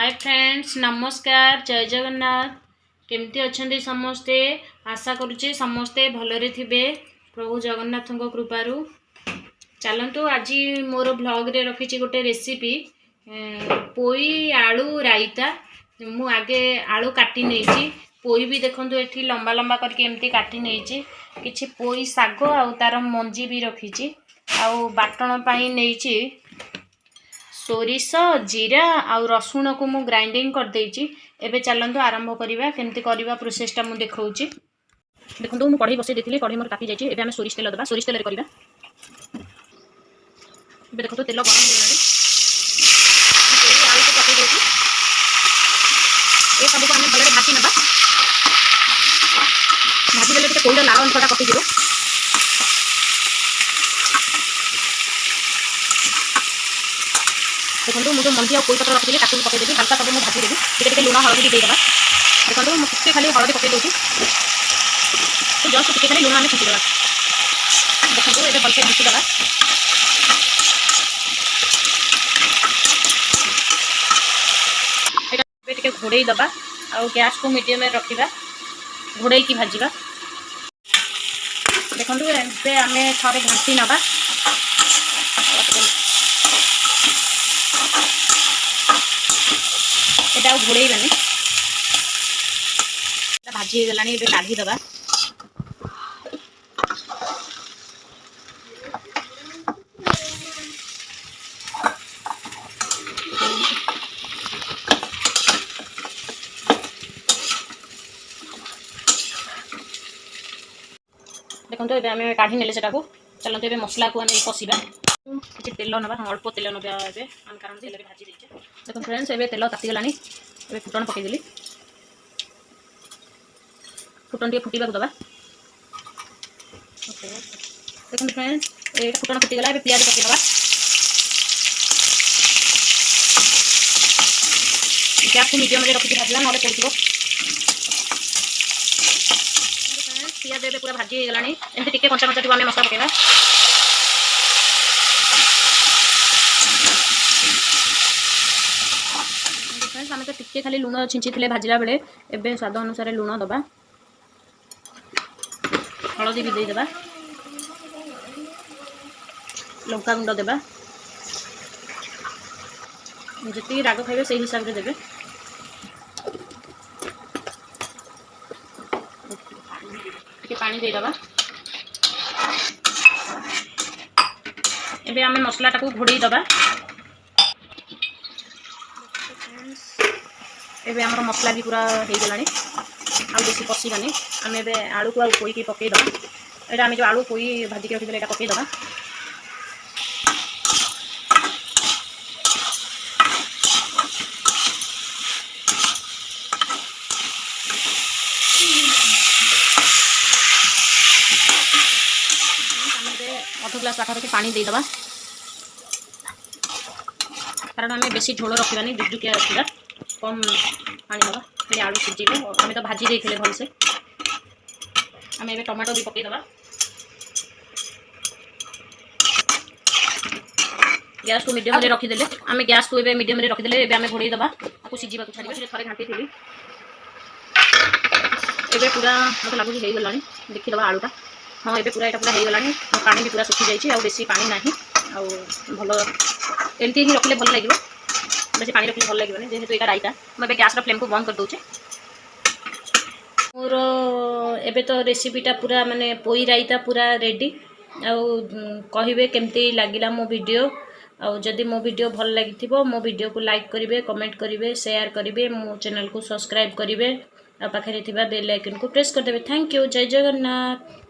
Hi friends, नमस्कार, जय जगन्नाथ। केमती अच्छे समस्ते? आशा करुचे समस्ते भलरे थिबे प्रभु जगन्नाथ कृपारू। चलतु आज मोर ब्लॉग रे रखी गोटे रेसिपी पोई आलू रायता। मु आगे आलू काटी नहीं, पोई भी देखो ये लंबा लंबा करके एमती काटी नहीं, किछि पोई साग आ तार मंजी भी रखी आउ बाटण पाई नहीं सोरिष जीरा आउ रसुण को मु ग्राइंडिंग कर देइछि। एबे चलंतु आरंभ करिबा केमती करिबा प्रोसेसटा मु देखौछि। देखंतु मु कढ़ई बसै देथिली, कढ़ई मोर तापी जाइछि। एबे हम सोरिष तेल दबा, सोरिष तेल रे करिबा। एबे देखंतु तेल गरम होलानी, तेल आलू को पकै देछि। ए सब को हम भलरे भाजी नबा, भाजी देले टिके कोइला लाल अंशटा पकै दियो। देखो मुझे मंजी और कोई पत्र रखी ताकू पकईदेवी, हल्का सब मुझे भाजी देवी। टे लुण हलदी देदेबा। देखो मुझे खाली हलदी पकई दूसरी, जस्ट टे खाली लुण आम छुटीदेवा। देखो ये भलसे ढुकीदेवा। टे घोड़े दबा और गैस को मीडियम में रखा, घोड़े की भाजवा। देखो ये आम थे घाटी नवा, एटा घोड़ेबानी भाजी गला काढ़ी दबा। देखो ये आम काढ़ी ने चलते ये मसला को आम कषा। किसी तेल नवा, अल्प तेल नवा आम कारण तेल भाजी देचे। देखो फ्रेंड्स ये तेल तातीगला, फुटन पकईदेली। फुटन टे फुटा दबा। देखो फ्रेंड्स ये फुटन फुटीगला, पियाज पकईदबा। गैस को मीडियम रखी भाजला ना पड़ो। पियाज ए पूरा भाजी गला, एमती टिके कंचा कंचा आम मसला पकईबा। आम तो टिके खाली लुण छिंची भाजला बेले, एबे स्वाद अनुसार लुण दबा, हलदी भी देदेबा, लंका गुंड देबा। जी राग खाइबे से हिसाब से देबे। पानी देदेबा। एबे आम मसला टाको घोड़े दबा। एबे आमर मसला भी पूरा हो गला, बेसी कषानी। आम ए आलू को पोई की पकईदबा। यहाँ आम जो आलू पोई भाजिक रखी यहाँ पकईदबा। अध ग्लास पाखापाखि पानी देदेबा, कारण आम बेसी झोल रखानी, जुकजुकिया रखा, कम पानी दबा। फिर आलू सीझे, आम तो भाजी देते भलसे। आम ए टमाटो भी पकईदबा। गैस को मीडियम रखीदे, आम गैस को मीडियम रखीदे। आम घोड़े दबा, आपको सीझा छाड़ी। थे घाटी थी, एबे पूरा मतलब लगुच हो गला। देखीदबा आलूटा, हाँ ये पूरा यहाँ पूरा हो गला। पानी भी पूरा सुखी जाइए, बेसी पानी ना, भल एमती ही रखिले भल लगे। बेसी पानी रखिले भल लगे जेहेतु यहाँ रायता। मुझे गैस फ्लेम को बंद कर दूचे। मोर एबे तो रेसिपीटा पूरा माने पोई रायता पूरा रेडी। कहिबे केमती लागिला मो वीडियो। जदि मो वीडियो भल लगी मो वीडियो को लाइक करेंगे, कमेंट करेंगे, शेयर करेंगे, मो चैनल को सब्सक्राइब करेंगे, पाखे बेल आइकन को प्रेस करदे। Thank you. जय जगन्नाथ।